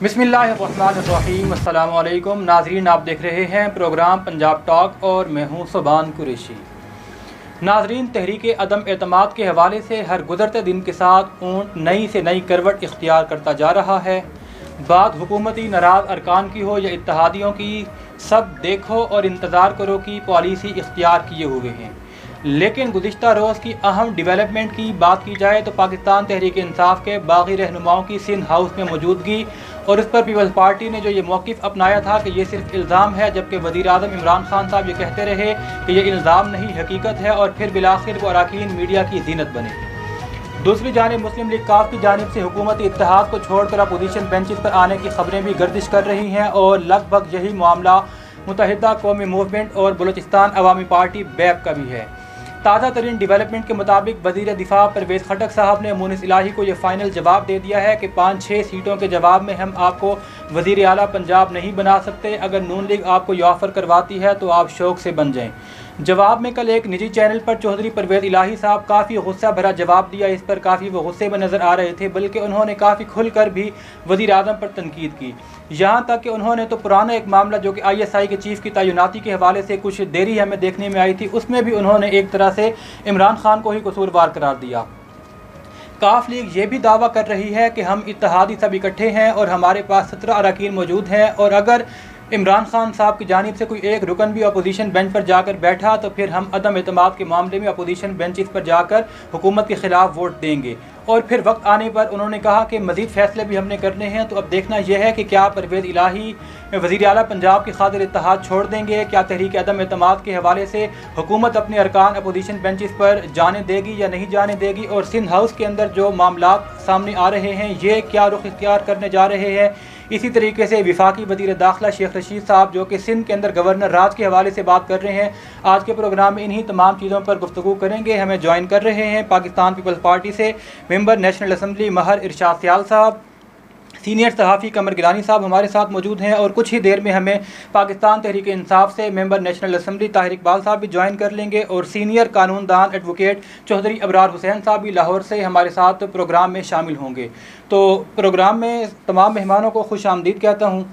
बिस्मिल्लाहिर्रहमानिर्रहीम। अस्सलामु अलैकुम नाजरीन, आप देख रहे हैं प्रोग्राम पंजाब टॉक और मैं हूं सुबान कुरैशी। नाजरीन, तहरीक अदम एतमाद के हवाले से हर गुजरते दिन के साथ ऊँट नई से नई करवट इख्तियार करता जा रहा है। बात हुकूमती नाराज़ अरकान की हो या इत्तेहादियों की, सब देखो और इंतज़ार करो की पॉलिसी इख्तियार किए हुए हैं। लेकिन गुज़िश्ता रोज़ की अहम डिवेलपमेंट की बात की जाए तो पाकिस्तान तहरीक इंसाफ के बागी रहनुमाओं की सिंध हाउस में मौजूदगी और इस पर पीपल्स पार्टी ने जो ये मौक़िफ़ अपनाया था कि ये सिर्फ इल्ज़ाम है, जबकि वज़ीर आज़म इमरान खान साहब ये कहते रहे कि ये इल्ज़ाम नहीं हकीकत है, और फिर बिलाखिर वो अरकान मीडिया की जीनत बने। दूसरी जानिब मुस्लिम लीग काफ की जानिब से हुकूमती इत्तेहाद को छोड़कर अपोजिशन बेंचेस पर आने की खबरें भी गर्दिश कर रही हैं और लगभग यही मामला मुत्तहिदा कौमी मूवमेंट और बलूचिस्तान अवामी पार्टी बैप का भी है। ताज़ा तरीन डिवेलपमेंट के मुताबिक वज़ीर दिफा परवेज़ खटक साहब ने मुनिस इलाही को यह फ़ाइनल जवाब दे दिया है कि 5-6 सीटों के जवाब में हम आपको वज़ीर आला पंजाब नहीं बना सकते। अगर नून लीग आपको यह ऑफ़र करवाती है तो आप शौक़ से बन जाएँ। जवाब में कल एक निजी चैनल पर चौधरी परवेज़ इलाही साहब काफ़ी गुस्सा भरा जवाब दिया। इस पर काफ़ी वो गुस्से में नज़र आ रहे थे, बल्कि उन्होंने काफ़ी खुलकर भी वज़ीर आज़म पर तनकीद की। यहाँ तक कि उन्होंने तो पुराना एक मामला जो कि ISI के चीफ़ की तैनाती के हवाले से कुछ देरी हमें देखने में आई थी, उसमें भी उन्होंने एक तरह से इमरान खान को ही कसूरवार करार दिया। काफ लीग ये भी दावा कर रही है कि हम इत्तेहादी सब इकट्ठे हैं और हमारे पास 17 अरकान मौजूद हैं, और अगर इमरान खान साहब की जानिब से कोई एक रुकन भी अपोजिशन बेंच पर जाकर बैठा तो फिर हम अदम एतमाद के मामले में अपोजिशन बेंचेस पर जाकर हुकूमत के ख़िलाफ़ वोट देंगे। और फिर वक्त आने पर उन्होंने कहा कि मज़ीद फ़ैसले भी हमने करने हैं। तो अब देखना यह है कि क्या परवेज़ इलाही वज़ीर आला पंजाब की खातिर इत्तेहाद छोड़ देंगे, क्या तहरीक अदम एतमाद के हवाले से हुकूमत अपने अरकान अपोजिशन बेंचेस पर जाने देगी या नहीं जाने देगी, और सिंध हाउस के अंदर जो मामला सामने आ रहे हैं ये क्या रुख इख्तियार करने जा रहे हैं। इसी तरीके से वफाकी वज़ीर दाखिला शेख रशीद साहब जो कि सिंध के अंदर गवर्नर राज के हवाले से बात कर रहे हैं, आज के प्रोग्राम में इन्हीं तमाम चीज़ों पर गुफ्तगू करेंगे। हमें ज्वाइन कर रहे हैं पाकिस्तान पीपल्स पार्टी से मेंबर नेशनल असम्बली महर इरशाद सियाल साहब, सीनियर सहाफ़ी कमर गिलानी साहब हमारे साथ मौजूद हैं, और कुछ ही देर में हमें पाकिस्तान तहरीक इंसाफ से member national assembly Tahir Iqbal साहब भी ज्वाइन कर लेंगे, और सीनियर कानूनदान एडवोकेट चौधरी अबरार हुसैन साहब भी लाहौर से हमारे साथ प्रोग्राम में शामिल होंगे। तो प्रोग्राम में तमाम मेहमानों को खुश आमदीद कहता हूँ।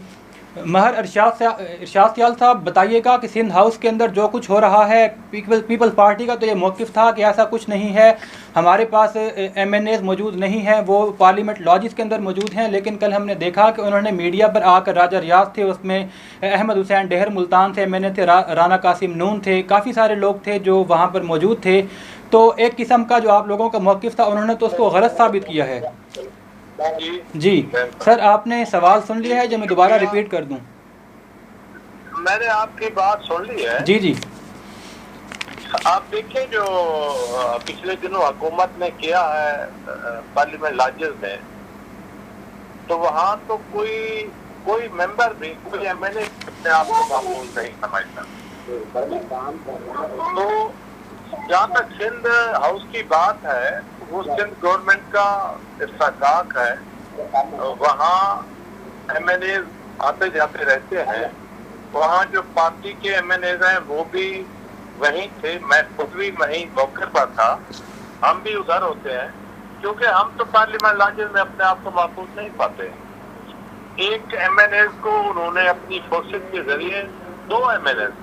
महर इरशाद सियाल साहब, बताइएगा कि सिंध हाउस के अंदर जो कुछ हो रहा है, पीपल्स पार्टी का तो ये मौक़िफ़ था कि ऐसा कुछ नहीं है, हमारे पास MNAs मौजूद नहीं हैं, वो पार्लियामेंट लॉजिस के अंदर मौजूद हैं। लेकिन कल हमने देखा कि उन्होंने मीडिया पर आकर, राजा रियाज थे उसमें, अहमद हुसैन डेहर मुल्तान से MNA थे, राना कासिम नून थे, काफ़ी सारे लोग थे जो वहाँ पर मौजूद थे। तो एक किस्म का जो आप लोगों का मौक़िफ़ था उन्होंने तो उसको गलत साबित किया है। जी सर, आपने सवाल सुन लिया है जो मैं दोबारा रिपीट कर दूं? मैंने आपकी बात सुन ली है। जी जी। आप देखिए जो पिछले दिनों हुकूमत ने किया है पार्लियामेंट लॉजेस में, तो वहाँ तो कोई मेंबर भी, कोई MNA अपने आप को मामूल नहीं समझता। तो जहाँ तक सिंध हाउस की बात है, वो सिंध गवर्नमेंट का इस्तेकाक है, वहाँ MNAs आते जाते रहते हैं। वहाँ जो पार्टी के MNAs हैं वो भी वहीं थे, मैं खुद भी वहीं मौके पर था, हम भी उधर होते हैं, क्योंकि हम तो पार्लियामेंट लॉजेस में अपने आप को महफूज नहीं पाते। एक MNAs को उन्होंने अपनी फोर्सेस के जरिए 2 MNAs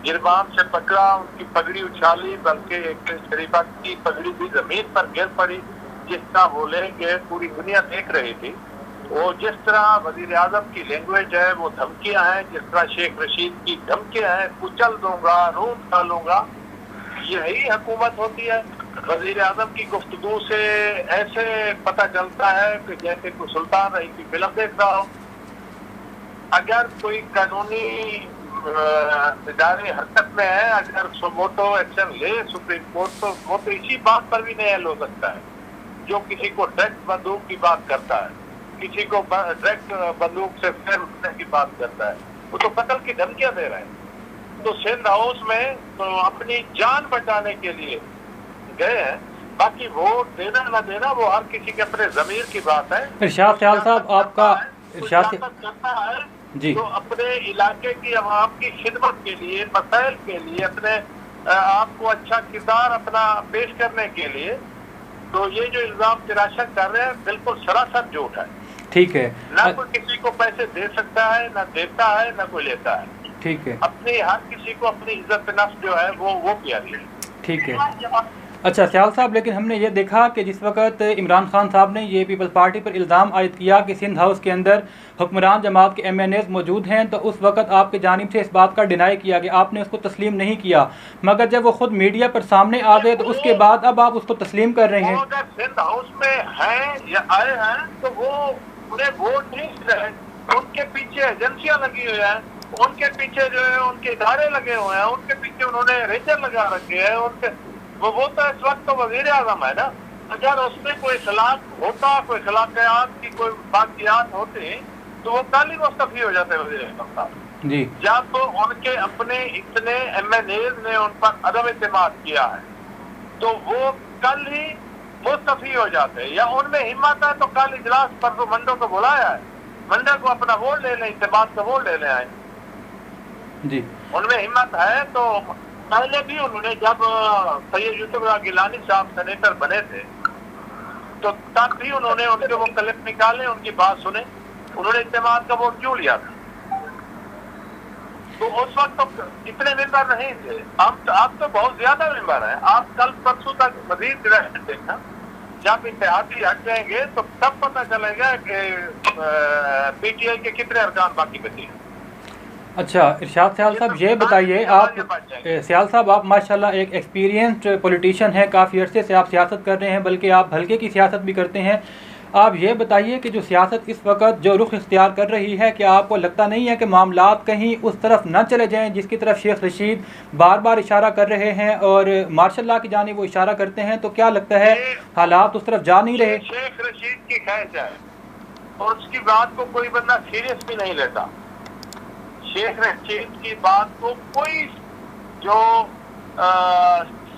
गिरबान से पकड़ा, उनकी पगड़ी उछाली, बल्कि एक शरीफा की पगड़ी भी जमीन पर गिर पड़ी। जिस तरह बोलेंगे पूरी दुनिया देख रही थी, वो जिस तरह वजीर आजम की लैंग्वेज है, वो धमकियां हैं, जिस तरह शेख रशीद की धमकियां हैं, कुचल दूंगा, रूम डालूंगा, यही हुकूमत होती है। वजीर आजम की गुफ्तगू से ऐसे पता चलता है कि जैसे कोई सुल्तान रही की फिल्म देख रहा हो। अगर कोई कानूनी इदारे हरकत में है, अगर सुमोटो एक्शन ले सुप्रीम कोर्ट, तो वो तो इसी बात पर भी नहीं हल हो सकता है। जो किसी को डायरेक्ट बंदूक की बात करता है, किसी को डायरेक्ट बंदूक से फेर उठने की बात करता है, वो तो कत्ल की धमकियां दे रहे हैं। तो सिंध हाउस में तो अपनी जान बचाने के लिए गए हैं, बाकी वोट देना न देना वो हर किसी के अपने जमीर की बात है। इरशाद सियाल साहब, आपका करता है जी, तो अपने इलाके की आवाम की खिदमत के लिए, मसाइल के लिए, अपने आपको अच्छा किरदार अपना पेश करने के लिए। तो ये जो इल्जाम तिराशत कर रहे हैं बिल्कुल सरासर झूठ है। ठीक है। ना कोई किसी को पैसे दे सकता है, ना देता है, ना कोई लेता है। ठीक है। अपनी हर किसी को अपनी इज्जत नफ्स जो है वो प्यारी है। ठीक है। अच्छा सयाल साहब, लेकिन हमने ये देखा कि जिस वक्त इमरान खान साहब ने ये पीपल्स पार्टी पर इल्ज़ाम आयद किया कि सिंध हाउस के अंदर हुक्मरान जमात के MNAs मौजूद हैं, तो उस वक्त आपकी जानिब से इस बात का डिनाई किया गया, आपने उसको तस्लीम नहीं किया। मगर जब वो खुद मीडिया पर सामने आ गए तो उसके बाद अब आप उसको तस्लीम कर रहे हैं। अगर सिंध हाउस में हैं या आए हैं तो वो उन्हें वोट नहीं रहे, उनके पीछे एजेंसियां लगी हुई है, उनके पीछे जो है उनके इदारे लगे हुए हैं, उनके पीछे उन्होंने रेंजर लगा रखे हैं। उनके वो तो इस वक्त तो वजीर आजम है ना। अगर उसमें कोई खिलाफ होता, कोई खिलाफियात की कोई बाकियात होती तो वो कल ही मुस्तफी हो जाते वजीर आजम साहब जी। जब तो उनके अपने इतने MNAs ने उन पर अदम इत्तेमाद किया है तो वो कल ही मुस्तफी हो जाते। या उनमें हिम्मत है तो कल इजलास पर मंडो को बुलाया है, मंडल को अपना वोट ले लें, इत्तेमाद का वोट ले लें आए जी। उनमें हिम्मत है तो पहले भी उन्होंने जब सैयद यूसुफ गिलानी साहब सेनेटर बने थे तो तब भी उन्होंने उनके वो क्लिप निकाले, उनकी बात सुने, उन्होंने इत्तेमाद का वोट क्यों लिया था। तो उस वक्त तो इतने मेंबर नहीं थे, अब तो बहुत ज्यादा मेंबर है। आप कल परसों तक मजीद देखना, जब इत्तेहादी हट जाएंगे तो तब पता चलेगा कि PTI के कितने अरकान बाकी बचे हैं। अच्छा इरशाद सयाल साहब, ये बताइए आप सयाल साहब, आप माशाल्लाह एक एक्सपीरियंस्ड पॉलिटिशियन हैं, काफ़ी अरसे से आप सियासत कर रहे हैं, बल्कि आप हल्के की सियासत भी करते हैं। आप ये बताइए कि जो सियासत इस वक्त जो रुख इख्तियार कर रही है, क्या आपको लगता नहीं है कि मामलात कहीं उस तरफ न चले जाएं जिसकी तरफ शेख रशीद बार बार इशारा कर रहे हैं और मार्शल लॉ की जानिब वो इशारा करते हैं? तो क्या लगता है हालात उस तरफ जा नहीं रहे? शेख रशीद की ख्वाहिश है और उसकी बात को कोई बंदा सीरियस भी नहीं लेता। शेख रशीद की बात को कोई जो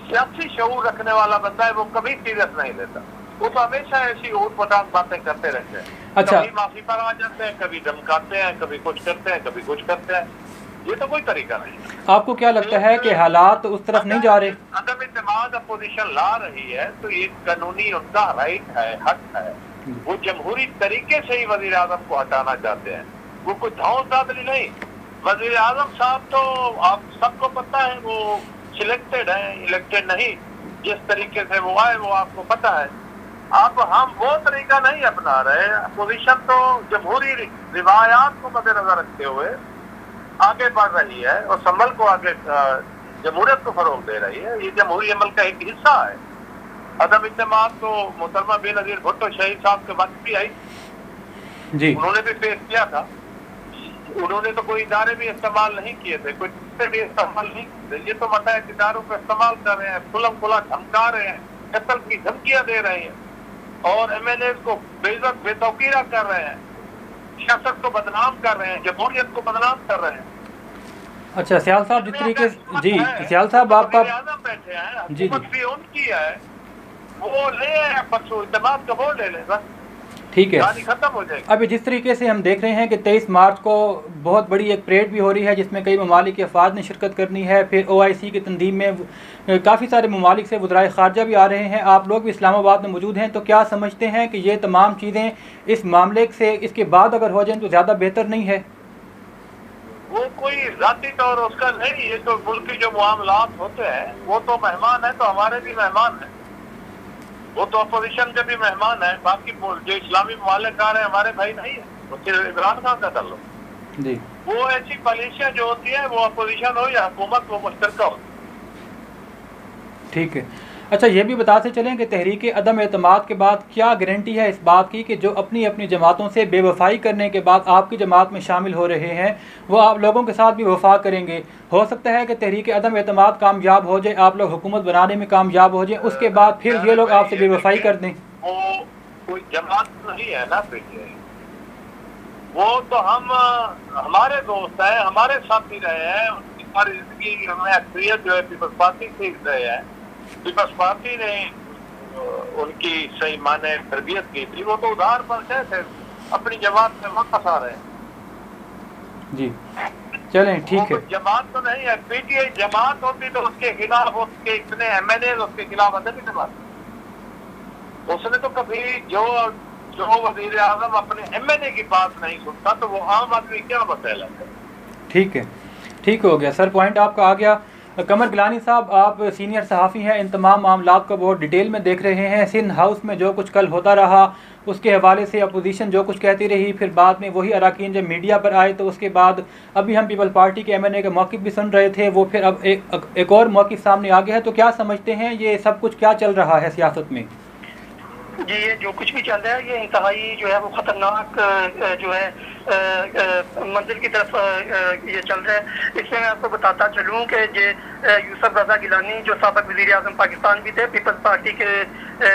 सियासी शऊर रखने वाला बंदा है वो कभी सीरियस नहीं लेता। वो तो हमेशा ऐसी ऊट पटांग बातें करते रहते हैं। अच्छा। कभी माफी पर आ जाते हैं, कभी धमकाते हैं, कभी कुछ करते हैं, कभी कुछ करते हैं। ये तो कोई तरीका नहीं। आपको क्या लगता है कि हालात उस तरफ नहीं जा रहे? अदम इत्तेमाद अपोजिशन ला रही है तो ये कानूनी उनका राइट है, हक है। वो जमहूरी तरीके से ही वजीर आजम को हटाना चाहते हैं, वो कोई धौंसदादली नहीं। वजीर आजम साहब तो आप सबको पता है वो सिलेक्टेड है, इलेक्टेड नहीं। जिस तरीके से वो आए वो आपको पता है। अब हम वो तरीका नहीं अपना रहे। अपोजिशन तो जमहूरी रिवायात को मद्देनजर रखते हुए आगे बढ़ रही है और संभल को आगे जमहूरियत को फरोग दे रही है। ये जमहूरी अमल का एक हिस्सा है। अदम इत्तेमाद तो मोहतरमा बेनजीर भुट्टो शहीद साहब के वक्त भी आई जी, उन्होंने भी पेश किया था। उन्होंने तो कोई इदारे भी इस्तेमाल नहीं किए थे, कोई भी इस्तेमाल नहीं किए थे। ये तो मतायत इदारों को इस्तेमाल कर रहे हैं, खुलम खुला धमका रहे हैं, कत्ल की धमकियां दे रहे हैं और MNAs को बेइज्जत बेतौकीरा कर रहे हैं, सियासत को बदनाम कर रहे हैं, जमहूरियत को बदनाम कर रहे हैं। अच्छा सयाल साहब, जिस तरीके से जी सयाल साहब आपका बैठे हैं, जी हुकूमत भी उनकी है, वो ले आए परसों इत्तेमाद का वोट ले लें बस, ठीक है। कहानी खत्म हो जाएगी। अभी जिस तरीके से हम देख रहे हैं कि 23 मार्च को बहुत बड़ी एक परेड भी हो रही है जिसमें कई ममालिक के अफवाद ने शिरकत करनी है, फिर OIC की तंजीम में काफ़ी सारे ममालिक से वज़राए ख़ारजा भी आ रहे हैं, आप लोग भी इस्लामाबाद में मौजूद हैं, तो क्या समझते हैं कि ये तमाम चीज़ें इस मामले से इसके बाद अगर हो जाएं तो ज़्यादा बेहतर नहीं है? वो कोई जाती तौर उसका नहीं, ये तो मुल्क के जो मामलात होते हैं वो तो मेहमान है, तो हमारे भी मेहमान है, वो तो अपोजिशन के भी मेहमान है। बाकी जो इस्लामी ममालिक आ रहे हैं हमारे भाई नहीं है, वो सिर्फ इमरान खान का ताल्लुक जी। वो ऐसी पॉलिसियां जो होती है वो अपोजिशन हो या हुकूमत वो मुश्तरका हो। ठीक है। अच्छा ये भी बताते चलें कि तहरीक अदम एतमाद के बाद क्या गारंटी है इस बात की कि जो अपनी अपनी जमातों से बेवफाई करने के बाद आपकी जमात में शामिल हो रहे हैं वो आप लोगों के साथ भी वफा करेंगे? हो सकता है कि तहरीक अदम एतमाद कामयाब हो जाए, आप लोग हुकूमत बनाने में कामयाब हो जाए, उसके बाद फिर ये लोग आपसे बेवफाई कर दें? वो कोई जमात नहीं है ना पीछे, वो तो हम हमारे दोस्त हैं, हमारे साथी रहे हैं, उनकी सारी जिंदगी हमें अक्सरियत जो है पीपल्स पार्टी से रहे हैं। पीपल्स पार्टी ने उनकी सही माने तरबियत की थी, वो तो उधार पर थे, अपनी जमात में वापस आ रहे हैं जी। चलें ठीक है। जमात तो नहीं है, PTI जमात होती तो उसके खिलाफ उसके इतने MNAs उसके खिलाफ अदम इत्तेमाद, उसने तो कभी जो जो वजीर आजम अपने MNA की बात नहीं सुनता तो वो आम आदमी क्या बतला। ठीक है, ठीक हो गया सर, पॉइंट आपका आ गया। कमर गिलानी साहब, आप सीनियर सहाफ़ी हैं, इन तमाम मामलात को बहुत डिटेल में देख रहे हैं। सिंध हाउस में जो कुछ कल होता रहा उसके हवाले से अपोजिशन जो कुछ कहती रही, फिर बाद में वही अरकान जब मीडिया पर आए तो उसके बाद अभी हम पीपल पार्टी के MNA का मौक़िफ़ भी सुन रहे थे, वो फिर अब एक और मौक़िफ़ सामने आ गया है। तो क्या समझते हैं ये सब कुछ क्या चल रहा है सियासत में? जी, ये जो कुछ भी चल रहा है ये इंतहाई जो है वो ख़तरनाक जो है मंजिल की तरफ ये चल रहा है। इसमें मैं आपको बताता चलूँ कि ये यूसुफ रज़ा गिलानी जो साबिक़ वज़ीर आज़म पाकिस्तान भी थे, पीपल्स पार्टी के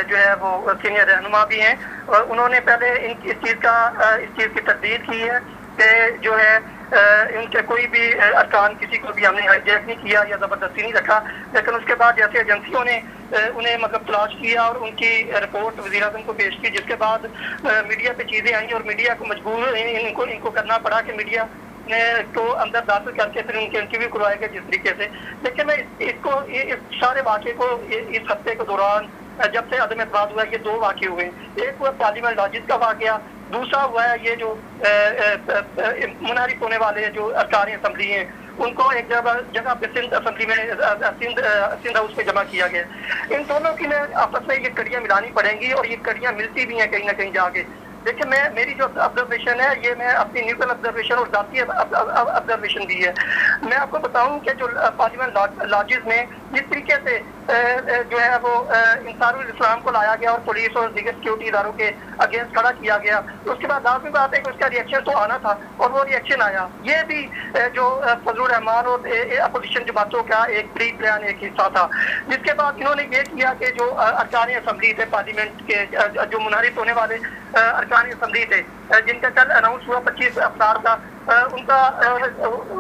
जो है वो सीनियर रहनुमा भी हैं, और उन्होंने पहले इस चीज़ की तरदीद की है कि जो है इनके कोई भी अरकान किसी को भी हमने हाईजैक नहीं किया या ज़बरदस्ती नहीं रखा, लेकिन उसके बाद जैसे एजेंसियों ने उन्हें मतलब तलाश किया और उनकी रिपोर्ट वज़ीर आज़म को पेश की, जिसके बाद मीडिया पे चीज़ें आई और मीडिया को मजबूर इनको करना पड़ा कि मीडिया ने तो अंदर दाखिल करके फिर उनके इंटरव्यू करवाए गए जिस तरीके से। लेकिन मैं इस सारे वाक़े को इस हफ्ते के दौरान जब से अदम एतमाद हुआ, ये 2 वाक़े हुए। एक हुआ पार्लियामेंट लॉजिस का वाक़या, दूसरा हुआ है ये जो मुनारिफ होने वाले जो अरकान असम्बली हैं उनको एक जगह पे सिंध असेंबली में सिंध हाउस में जमा किया गया। इन दोनों की में आपस में ये कड़ियाँ मिलानी पड़ेंगी और ये कड़ियाँ मिलती भी हैं कहीं ना कहीं जाके। देखिए, मेरी जो ऑब्जर्वेशन है ये मैं अपनी न्यूट्रल ऑब्जर्वेशन और जाती ऑब्जर्वेशन भी है। मैं आपको बताऊं कि जो पार्लियामेंट लॉजिस में जिस तरीके से जो है वो इंसारुल इस्लाम को लाया गया और पुलिस और दीगर सिक्योरिटी इदारों के अगेंस्ट खड़ा किया गया, उसके बाद लाजमी बात है कि उसका रिएक्शन तो आना था और वो रिएक्शन आया। ये भी जो फजलुर रहमान और अपोजिशन जमातों का एक प्री प्लान एक हिस्सा था, जिसके बाद इन्होंने ये किया कि जो अरकान असम्बली थे पार्लियामेंट के जो मुनारिफ होने वाले अरकान असम्बली थे जिनका कल अनाउंस हुआ 25 अफतार का,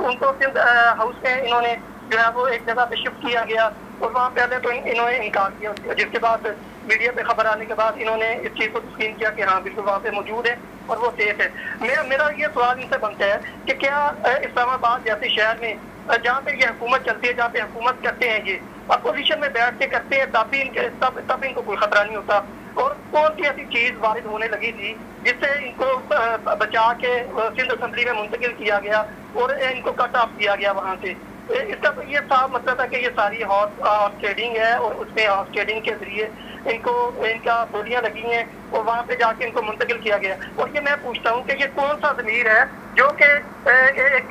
उनको सिंध हाउस में इन्होंने जो है वो एक जगह पे शिफ्ट किया गया और वहाँ पहले तो इन्होंने इनकार किया, जिसके बाद मीडिया पे खबर आने के बाद इन्होंने इस चीज़ को तस्लीम किया कि हाँ बिल्कुल वहाँ पे मौजूद है और वो सेफ है। मेरा ये सवाल इनसे बनता है कि क्या इस्लामाबाद जैसे शहर में जहाँ पे ये हुकूमत चलती है, जहाँ पे हुकूमत करते हैं ये अपोजिशन में बैठ के करते हैं, तब इनको कोई खतरा नहीं होता? और कौन सी ऐसी चीज़ वारिद होने लगी थी जिससे इनको बचा के सिंध असेंबली में मुंतकिल किया गया और इनको कट ऑफ किया गया वहाँ से? इसका तो ये साफ मतलब है कि ये सारी हॉर्स ट्रेडिंग है और उसमें हॉर्स ट्रेडिंग के जरिए इनका बोलियां लगी हैं और वहाँ पे जाके इनको मुंतकिल किया गया। और ये मैं पूछता हूँ कि ये कौन सा ज़मीर है जो कि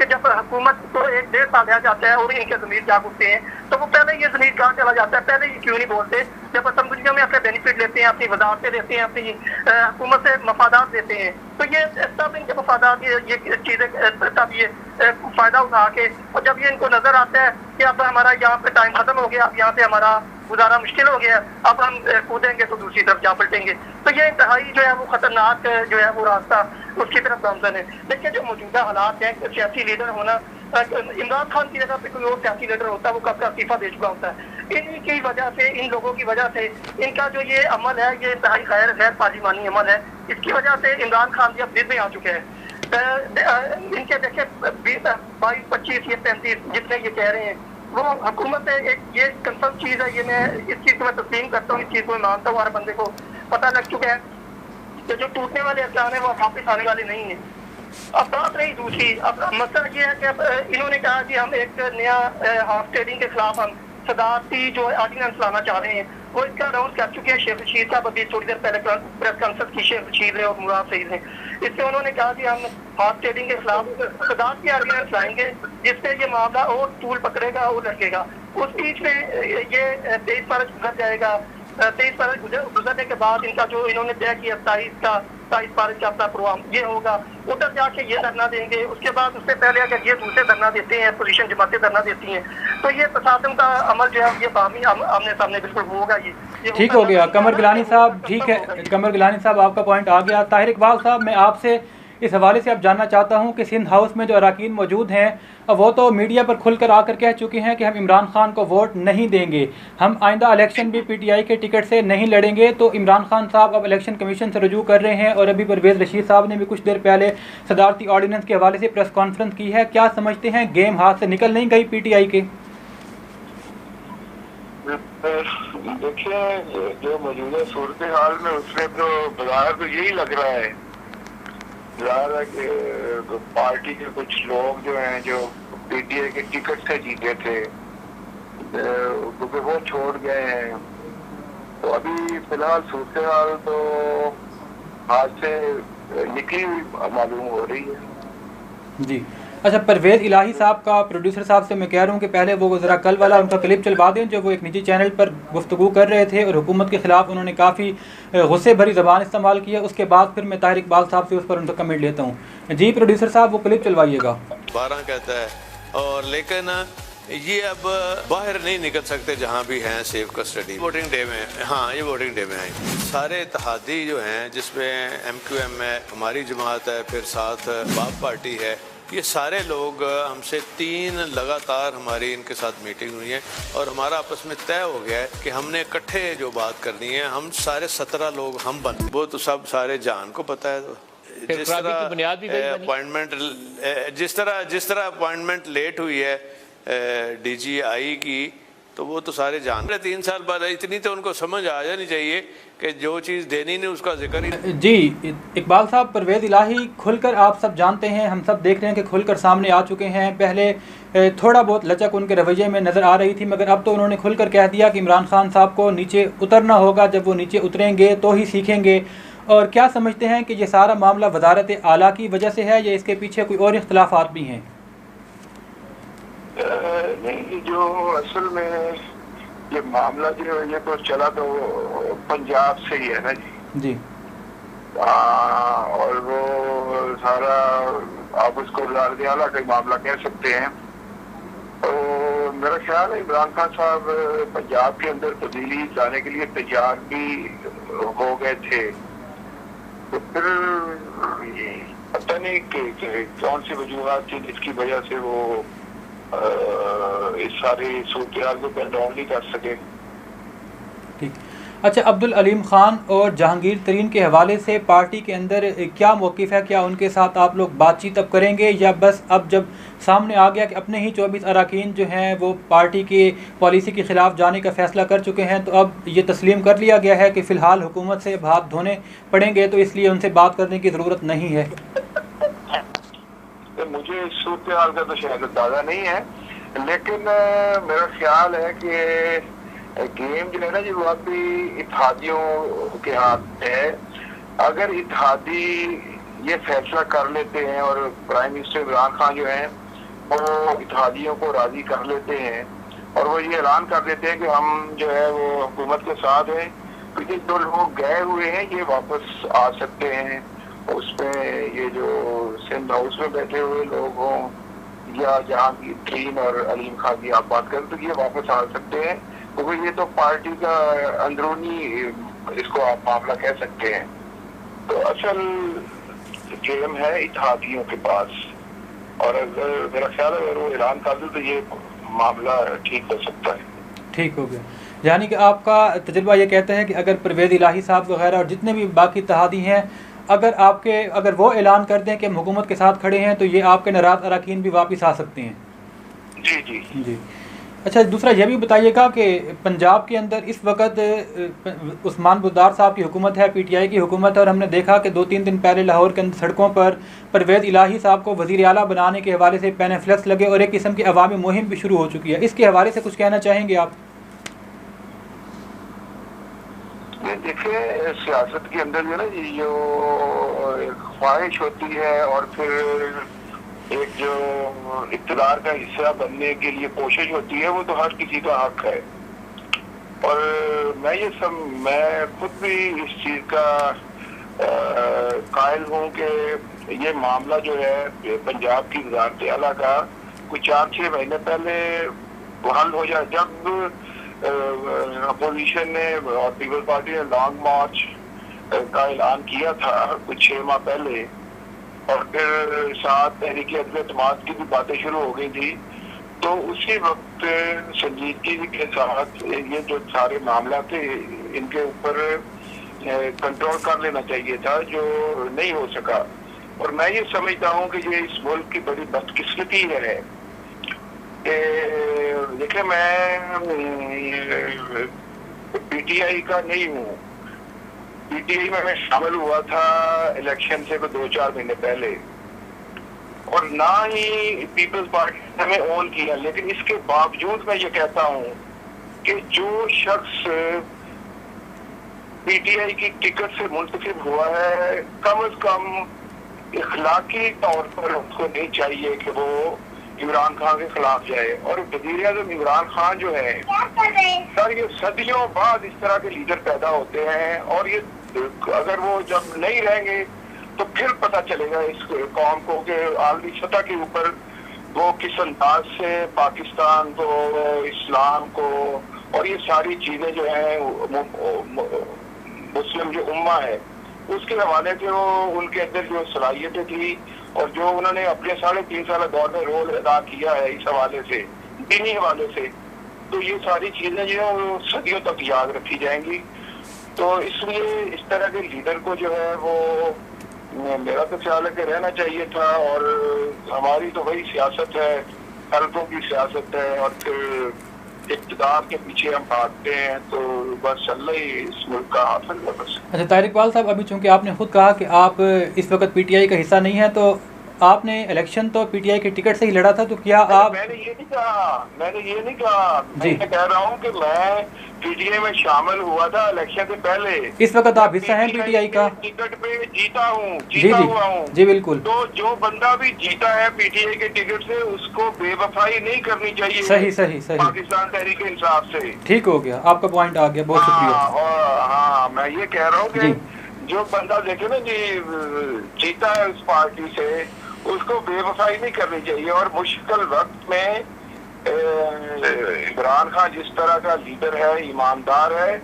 जब हुकूमत को 1-1.5 साल रह जाता है और इनके ज़मीर जाग उठते हैं तो वो पहले ये ज़मीर कहाँ चला जाता है? पहले ये क्यों नहीं बोलते? जब असम्बलियों में अपने बेनिफिट लेते हैं, अपनी वजारतें लेते हैं, अपनी हुकूमत से मफादात देते हैं, तो ये तब इनके मफादात ये चीज़ें तब ये फ़ायदा उठा के, और जब ये इनको नज़र आता है कि अब हमारा यहाँ पे टाइम खत्म हो गया, अब यहाँ पे हमारा गुजारा मुश्किल हो गया, अब हम कूदेंगे तो दूसरी तरफ जा पलटेंगे, तो ये इंतहाई जो है वो खतरनाक जो है वो रास्ता उसकी तरफ गामजन है। देखिए, जो मौजूदा हालात हैं, सियासी लीडर होना, इमरान खान की जगह पे कोई और सियासी लीडर होता है वो कब का इस्तीफा दे चुका होता है। इनकी वजह से, इन लोगों की वजह से इनका जो ये अमल है ये इंतहाई गैर पार्लिमानी अमल है। इसकी वजह से इमरान खान भी अब जिद में आ चुके हैं। इनके देखे 22, 25 या 35 जितने ये कह रहे हैं वो हुकूमत है, एक ये कंफर्म चीज़ है। ये मैं इस चीज़ को मैं तस्लीम करता हूँ, इस चीज़ को मैं मानता हूँ, हर बंदे को पता लग चुका है कि जो टूटने वाले अरकान है वो वापस आने वाले नहीं है। अब बात रही दूसरी, अब मसला ये है कि अब इन्होंने कहा कि हम एक नया हॉर्स ट्रेडिंग के खिलाफ हम सदारती जो ऑर्डिनेंस लाना चाह रहे हैं, वो इसका अनाउंस कर चुके हैं शेख रशीद साहब। अभी थोड़ी देर पहले प्रेस कॉन्फ्रेंस की शेख रशीद है और मुराद सईद है, इससे उन्होंने कहा कि हम हॉर्स ट्रेडिंग के खिलाफ सदारती ऑर्डिनेंस लाएंगे जिससे ये मामला और तूल पकड़ेगा और लटकेगा। उस बीच में ये 23 मार्च गुजर जाएगा। 23 मार्च गुजरने के बाद इनका जो इन्होंने तय किया 27 मार्च का अपना प्रोग्राम ये होगा, उधर जाके ये धरना देंगे। उसके बाद उससे पहले अगर ये दूसरे धरना देते हैं, पोजीशन जमातें धरना देती हैं, तो ये तसादम का अमल जो है ये बामी आमने सामने बिल्कुल होगा। ये ठीक हो गया कमर गिलानी साहब, ठीक है कमर गिलानी साहब, आपका पॉइंट आ गया। ताहिर इकबाल साहब, मैं आपसे इस हवाले से अब जानना चाहता हूं कि सिंध हाउस में जो अरकान मौजूद हैं वो तो मीडिया पर खुलकर आकर कह चुके हैं कि हम इमरान खान को वोट नहीं देंगे, हम आइंदा इलेक्शन भी PTI के टिकट से नहीं लड़ेंगे। तो इमरान खान साहब अब इलेक्शन कमीशन से रुजू कर रहे हैं और अभी परवेज़ रशीद साहब ने भी कुछ देर पहले सदारती ऑर्डिनेंस के हवाले से प्रेस कॉन्फ्रेंस की है। क्या समझते हैं, गेम हाथ से निकल नहीं गई PTI के? देखिए, जो मौजूदा सूरत हाल में उसमें तो बाजार तो यही लग रहा है, ज़्यादा कि पार्टी के कुछ लोग जो हैं, जो पीटीआई के टिकट से जीते थे, क्योंकि वो छोड़ गए हैं। तो अभी फिलहाल सूरत हाल तो आज से निकली हुई मालूम हो रही है। जी अच्छा, परवेज़ इलाही साहब का, प्रोड्यूसर साहब से मैं कह रहा हूँ कि पहले वो ज़रा कल वाला उनका क्लिप चलवा दें, जो वो एक निजी चैनल पर गुफ्तगू कर रहे थे और हुकूमत के ख़िलाफ़ उन्होंने काफ़ी गुस्से भरी ज़बान इस्तेमाल की है। उसके बाद फिर मैं ताहिर इकबाल साहब से उस पर उनका कमेंट लेता हूँ। जी प्रोड्यूसर साहब, वो क्लिप चलवाइएगा। 12 कहता है, और लेकिन ये अब बाहर नहीं निकल सकते जहाँ भी हैं सेफ कस्टडी। वोटिंग डे में, हाँ ये वोटिंग डे में आएंगे सारे इत्तेहादी जो हैं, जिसमें MQM है, हमारी जमात है, फिर साथ बाप पार्टी है, ये सारे लोग हमसे 3 लगातार हमारी इनके साथ मीटिंग हुई है और हमारा आपस में तय हो गया है कि हमने इकट्ठे जो बात करनी है। हम सारे 17 लोग हम बन, वो तो सब सारे जान को पता है। तो जिस तरह अपॉइंटमेंट जिस तरह अपॉइंटमेंट लेट हुई है DGI की, तो वो तो सारे जान रहे। 3 साल बाद इतनी तो उनको समझ आ जानी चाहिए कि जो चीज़ देनी नहीं उसका जिक्र ही। जी इकबाल साहब, परवेज़ इलाही खुलकर, आप सब जानते हैं, हम सब देख रहे हैं कि खुलकर सामने आ चुके हैं। पहले थोड़ा बहुत लचक उनके रवैये में नज़र आ रही थी, मगर अब तो उन्होंने खुलकर कह दिया कि इमरान खान साहब को नीचे उतरना होगा। जब वो नीचे उतरेंगे तो ही सीखेंगे। और क्या समझते हैं कि ये सारा मामला वजारत आला की वजह से है या इसके पीछे कोई और इख्तलाफात भी हैं? नहीं, जो असल में ये मामला जो है, ये तो चला तो पंजाब से ही है ना जी। और वो सारा आप उसको वज़ारत आला का मामला कह सकते हैं। तो मेरा ख्याल है इमरान खान साहब पंजाब के अंदर तब्दीली लाने के लिए तैयार भी हो गए थे। तो फिर पता नहीं कि कौन सी वजूहत थी जिसकी वजह से वो इस सारी सूरत को कंट्रोल नहीं कर सके। ठीक। अच्छा, अब्दुल अलीम ख़ान और जहांगीर तरीन के हवाले से पार्टी के अंदर क्या मौक़िफ़ है? क्या उनके साथ आप लोग बातचीत अब करेंगे, या बस अब जब सामने आ गया कि अपने ही 24 अरकान जो हैं वो पार्टी की पॉलिसी के ख़िलाफ़ जाने का फ़ैसला कर चुके हैं, तो अब ये तस्लीम कर लिया गया है कि फ़िलहाल हुकूमत से हाथ धोने पड़ेंगे, तो इसलिए उनसे बात करने की ज़रूरत नहीं है? मुझे इस सूरत हाल का तो शायद अंदाजा नहीं है, लेकिन मेरा ख्याल है कि गेम जो है ना जी, वो अभी इत्तेहादियों के हाथ में है। अगर इत्तेहादी ये फैसला कर लेते हैं और प्राइम मिनिस्टर इमरान खान जो है वो इत्तेहादियों को राजी कर लेते हैं और वो ये ऐलान कर देते हैं कि हम जो है वो हुकूमत के साथ हैं, क्योंकि जो लोग गए हुए हैं ये वापस आ सकते हैं। उसमें ये जो सिंध हाउस में बैठे हुए लोग हों या जहांगीर तरीन और अलीम खान की आप बात करें, तो ये वापस आ सकते हैं, क्योंकि ये तो पार्टी का अंदरूनी इसको आप मामला कह सकते हैं। तो असल गेम है इत्तेहादियों के पास, और अगर मेरा ख्याल है अगर वो ऐलान कर दे तो ये मामला ठीक हो सकता है। ठीक हो गया, यानी कि आपका तजुर्बा ये कहता है कि अगर परवेज़ इलाही साहब वगैरह और जितने भी बाकी इत्तेहादी हैं, अगर वो ऐलान कर दें कि हम हुकूमत के साथ खड़े हैं, तो ये आपके नाराज़ अरकान भी वापस आ सकते हैं। जी जी जी। अच्छा, दूसरा ये भी बताइएगा कि पंजाब के अंदर इस वक्त उस्मान बुज़दार साहब की हुकूमत है, PTI की हुकूमत है, और हमने देखा कि 2-3 दिन पहले लाहौर के अंदर सड़कों पर परवेज़ इलाही साहब को वज़ीर आला बनाने के हवाले से पैनफ्लेक्स लगे और एक किस्म की अवामी मुहिम भी शुरू हो चुकी है। इसके हवाले से कुछ कहना चाहेंगे आप? देखिए, सियासत के अंदर जो ना जो ख्वाहिश होती है और फिर एक जो इक़्तिदार का हिस्सा बनने के लिए कोशिश होती है, वो तो हर किसी का हक है। और मैं खुद भी इस चीज का कायल हूँ कि ये मामला जो है पंजाब की वज़ारत आला का कुछ 4-6 महीने पहले हल हो जाए। जब अपोजिशन ने और पीपल्स पार्टी ने लॉन्ग मार्च का ऐलान किया था कुछ 6 माह पहले, और फिर साथ तहरीक एतमाद की भी बातें शुरू हो गई थी, तो उसी वक्त संजीदगी के साथ ये जो सारे मामला थे इनके ऊपर कंट्रोल कर लेना चाहिए था, जो नहीं हो सका। और मैं ये समझता हूँ कि ये इस मुल्क की बड़ी बदकिस्मती है। देखिए, मैं पीटीआई का नहीं हूँ। पीटीआई में मैं शामिल हुआ था इलेक्शन से 2-4 महीने पहले, और ना ही पीपल्स पार्टी ने हमें ऑन किया। लेकिन इसके बावजूद मैं ये कहता हूँ कि जो शख्स पीटीआई की टिकट से मुंतखब हुआ है, कम से कम इखलाकी तौर पर उसको नहीं चाहिए कि वो इमरान खान के खिलाफ जाए। और वज़ीर आज़म इमरान खान जो है सर, ये सदियों बाद इस तरह के लीडर पैदा होते हैं, और ये अगर वो जब नहीं रहेंगे तो फिर पता चलेगा इस कौम को कि आलमी सतह के ऊपर वो किस अंदाज से पाकिस्तान को, इस्लाम को और ये सारी चीजें जो है मुस्लिम जो उम्मा है उसके हवाले से वो उनके अंदर जो सलाहियतें थी और जो उन्होंने अपने 3.5 साल दौर में रोल अदा किया है इस हवाले से, दीनी हवाले से, तो ये सारी चीजें जो है वो सदियों तक याद रखी जाएंगी। तो इसलिए इस तरह के लीडर को जो है वो मेरा तो ख्याल है कि रहना चाहिए था। और हमारी तो वही सियासत है, हल्कों की सियासत है, और फिर इक़्तिदार के पीछे हम भागते हैं, तो बस अल्लाह ही इस मुल्क का हासिल है बस। अच्छा तारिक इकबाल साहब, अभी चूंकि आपने खुद कहा कि आप इस वक्त पीटीआई का हिस्सा नहीं है, तो आपने इलेक्शन तो पीटीआई के टिकट से ही लड़ा था, तो क्या आप? मैंने ये नहीं कहा, मैं कह रहा हूँ कि मैं पीटीआई में शामिल हुआ था इलेक्शन से पहले। इस वक्त आप हिस्सा हैं पीटीआई का? टिकट पे जीता हूँ, हुआ हूँ जी बिल्कुल। तो जो बंदा भी जीता है पीटीआई के टिकट से, उसको बेवफाई नहीं करनी चाहिए। सही सही सही, पाकिस्तान तहरीक इंसाफ से। ठीक हो गया, आपका पॉइंट आ गया, बहुत शुक्रिया। हाँ, मैं ये कह रहा हूँ कि जो बंदा देखे ना जी जीता है उस पार्टी से, उसको बेवफाई नहीं करनी चाहिए। और मुश्किल वक्त में इमरान खान जिस तरह का लीडर है, ईमानदार है,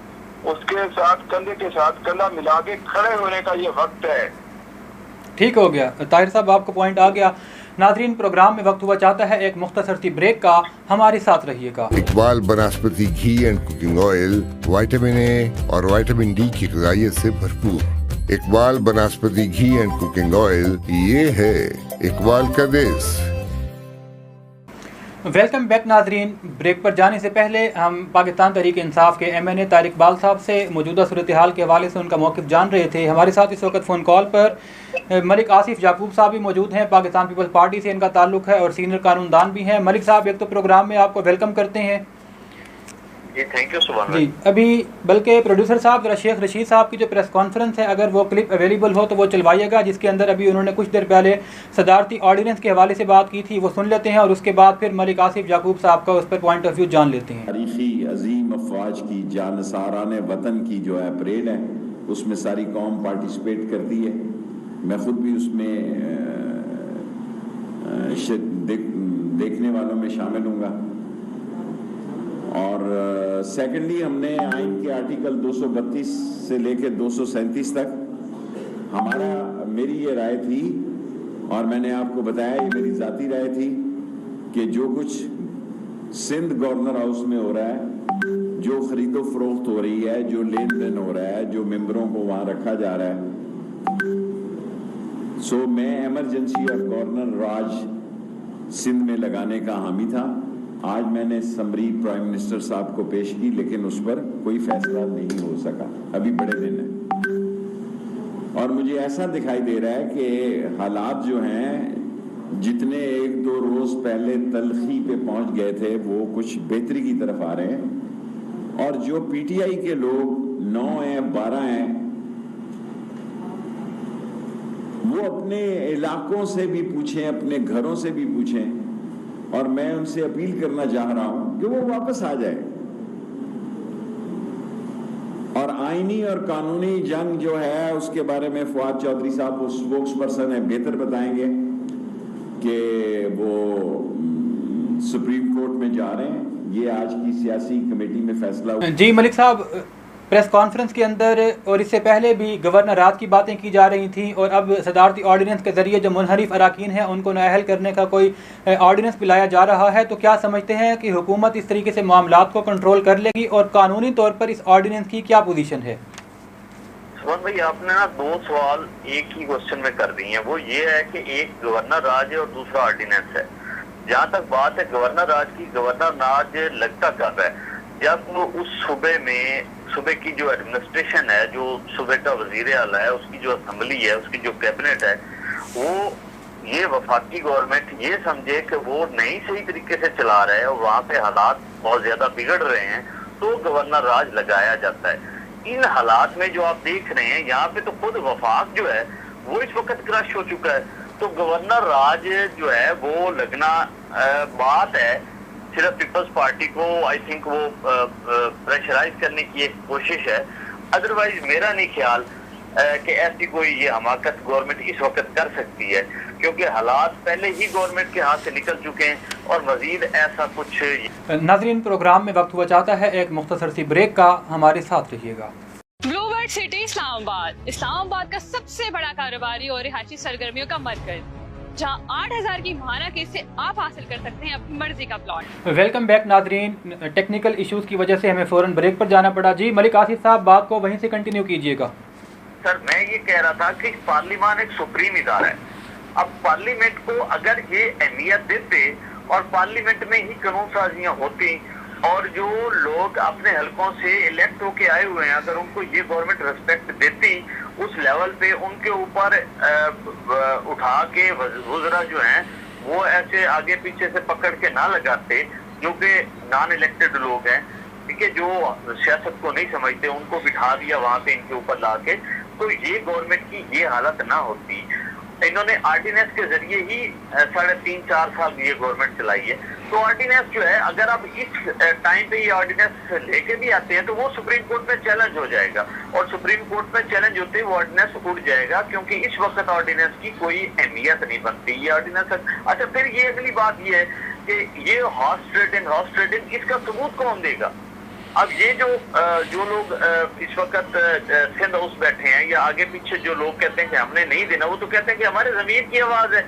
उसके साथ कंधे के साथ कंधा मिला के खड़े होने का ये वक्त है। ठीक हो गया ताहिर साहब, आपका पॉइंट आ गया। नाज़रीन, प्रोग्राम में वक्त हुआ चाहता है एक मुख्तसर सी ब्रेक का, हमारे साथ रहिएगा। Iqbal Banaspati ghee and cooking oil vitamin A और विटामिन डी की ग़िज़ाइयत से भरपूर। Iqbal Banaspati ghee and cooking oil, ये है इकबाल का देश। वेलकम बैक नाजरीन। ब्रेक पर जाने से पहले हम पाकिस्तान तहरीक इंसाफ के MNA तारिक इकबाल साहब से मौजूदा सूरत हाल के हवाले से उनका मौक़िफ़ जान रहे थे। हमारे साथ इस वक्त फ़ोन कॉल पर मलिक आसिफ याकूब साहब भी मौजूद हैं, पाकिस्तान पीपल्स पार्टी से इनका ताल्लुक़ है और सीनियर कानूनदान भी हैं। मलिक साहब, एक तो प्रोग्राम में आपको वेलकम करते हैं। जी थैंक यू सुभान जी। अभी बल्कि प्रोड्यूसर साहब ज़रा शेख रशीद साहब की जो प्रेस कॉन्फ्रेंस है, अगर वो क्लिप अवेलेबल हो तो वो चलवाइएगा, जिसके अंदर अभी उन्होंने कुछ देर पहले सदारती ऑर्डिनेंस के हवाले से बात की थी, वो सुन लेते हैं और उसके बाद फिर मलिक आसिफ याकूब साहब का उस पर पॉइंट ऑफ व्यू जान लेते हैं। तारीखी अजीम अफवाज की जानसारान वतन की जो है परेड है, उसमें सारी कौम पार्टिसिपेट करती है। मैं खुद भी उसमें देखने वालों में शामिल हूँगा। और सेकेंडली, हमने आइन के आर्टिकल 232 से लेकर 237 तक मेरी ये राय थी, और मैंने आपको बताया ये मेरी ज़ाती राय थी, कि जो कुछ सिंध गवर्नर हाउस में हो रहा है, जो खरीदो फरोख्त हो रही है, जो लेन देन हो रहा है, जो मेंबरों को वहाँ रखा जा रहा है, सो मैं इमरजेंसी और गवर्नर राज सिंध में लगाने का हामी था। आज मैंने समरी प्राइम मिनिस्टर साहब को पेश की, लेकिन उस पर कोई फैसला नहीं हो सका, अभी बड़े दिन है। और मुझे ऐसा दिखाई दे रहा है कि हालात जो हैं, जितने 1-2 रोज पहले तलखी पे पहुंच गए थे, वो कुछ बेहतरी की तरफ आ रहे हैं। और जो पीटीआई के लोग 9 हैं, 12 हैं, वो अपने इलाकों से भी पूछें, अपने घरों से भी पूछें, और मैं उनसे अपील करना चाह रहा हूं कि वो वापस आ जाए। और आईनी और कानूनी जंग जो है, उसके बारे में फवाद चौधरी साहब, वो स्पोक्स पर्सन है, बेहतर बताएंगे कि वो सुप्रीम कोर्ट में जा रहे हैं। ये आज की सियासी कमेटी में फैसला हुआ। जी मलिक साहब, प्रेस कॉन्फ्रेंस के अंदर और इससे पहले भी गवर्नर राज की बातें की जा रही थी, और अब सदारती ऑर्डिनेंस के ज़रिए जो मुनहरिफ अराकीन हैं उनको नाअहल करने का कोई ऑर्डिनेंस भी लाया जा रहा है। तो क्या समझते हैं कि हुकूमत इस तरीके से मामलात को कंट्रोल कर लेगी, और कानूनी तौर पर इस ऑर्डिनेंस की क्या पोजीशन है? सुमन भाई, आपने ना 2 सवाल एक ही क्वेश्चन में कर दी हैं। वो ये है कि एक गवर्नर राज है और दूसरा ऑर्डिनेंस है। जहाँ तक बात है गवर्नर राज की, गवर्नर राज लगता कब है? जब उस सूबे में सूबे की जो एडमिनिस्ट्रेशन है, जो सूबे का वजीर आला है, उसकी जो असेंबली है, उसकी जो कैबिनेट है, वो ये वफाकी गवर्नमेंट ये समझे कि वो नहीं सही तरीके से चला रहा है और वहाँ पे हालात बहुत ज्यादा बिगड़ रहे हैं, तो गवर्नर राज लगाया जाता है। इन हालात में जो आप देख रहे हैं यहाँ पे, तो खुद वफाक जो है वो इस वक्त क्रश हो चुका है। तो गवर्नर राज जो है वो लगना बात है, सिर्फ पीपल्स पार्टी को आई थिंक वो प्रेशराइज करने की एक कोशिश है। अदरवाइज मेरा नहीं ख्याल कि ऐसी कोई ये हमाकत गवर्नमेंट इस वक्त कर सकती है, क्योंकि हालात पहले ही गवर्नमेंट के हाथ से निकल चुके हैं और मजीद ऐसा कुछ। नाज़रीन, प्रोग्राम में वक्त हुआ चाहता है एक मुख्तसर सी ब्रेक का, हमारे साथ रहिएगा। ब्लूबर्ड सिटी इस्लामाबाद का सबसे बड़ा कारोबारी और रिहायशी सरगर्मियों का मरकज, जहां 8000 की माहाना किस्त से आप हासिल कर सकते हैं अपनी मर्जी का प्लॉट। वेलकम बैक नाजरीन, टेक्निकल इश्यूज की वजह से हमें फौरन ब्रेक पर जाना पड़ा। जी मलिक आसिफ साहब, बात को वहीं से कंटिन्यू कीजिएगा। सर, मैं ये कह रहा था कि पार्लियामान एक सुप्रीम इदारा है। अब पार्लियामेंट को अगर ये अहमियत देते और पार्लियामेंट में ही कानून साजियां होती और जो लोग अपने हलकों से इलेक्ट होके आए हुए हैं, अगर उनको ये गवर्नमेंट रेस्पेक्ट देती, उस लेवल पे उनके ऊपर उठा के वज़रा जो हैं वो ऐसे आगे पीछे से पकड़ के ना लगाते, जो कि नॉन इलेक्टेड लोग हैं, ठीक है, जो सियासत को नहीं समझते, उनको बिठा दिया वहां पे इनके ऊपर ला के, तो ये गवर्नमेंट की ये हालत ना होती। इन्होंने ऑर्डिनेंस के जरिए ही 3.5-4 साल ये गवर्नमेंट चलाई है। तो ऑर्डिनेंस जो है, अगर आप इस टाइम पे ये ऑर्डिनेंस लेके भी आते हैं तो वो सुप्रीम कोर्ट में चैलेंज हो जाएगा, और सुप्रीम कोर्ट में चैलेंज होते ही वो ऑर्डिनेंस उड़ जाएगा, क्योंकि इस वक्त ऑर्डिनेंस की कोई अहमियत नहीं बनती ये ऑर्डिनेंस। अच्छा, फिर ये अगली बात ये है कि ये हॉर्स ट्रेडिंग इसका सबूत कौन देगा? अब ये जो लोग इस वक्त सिंध हाउस बैठे हैं या आगे पीछे जो लोग कहते हैं कि हमने नहीं देना, वो तो कहते हैं कि हमारे ज़मीर की आवाज है।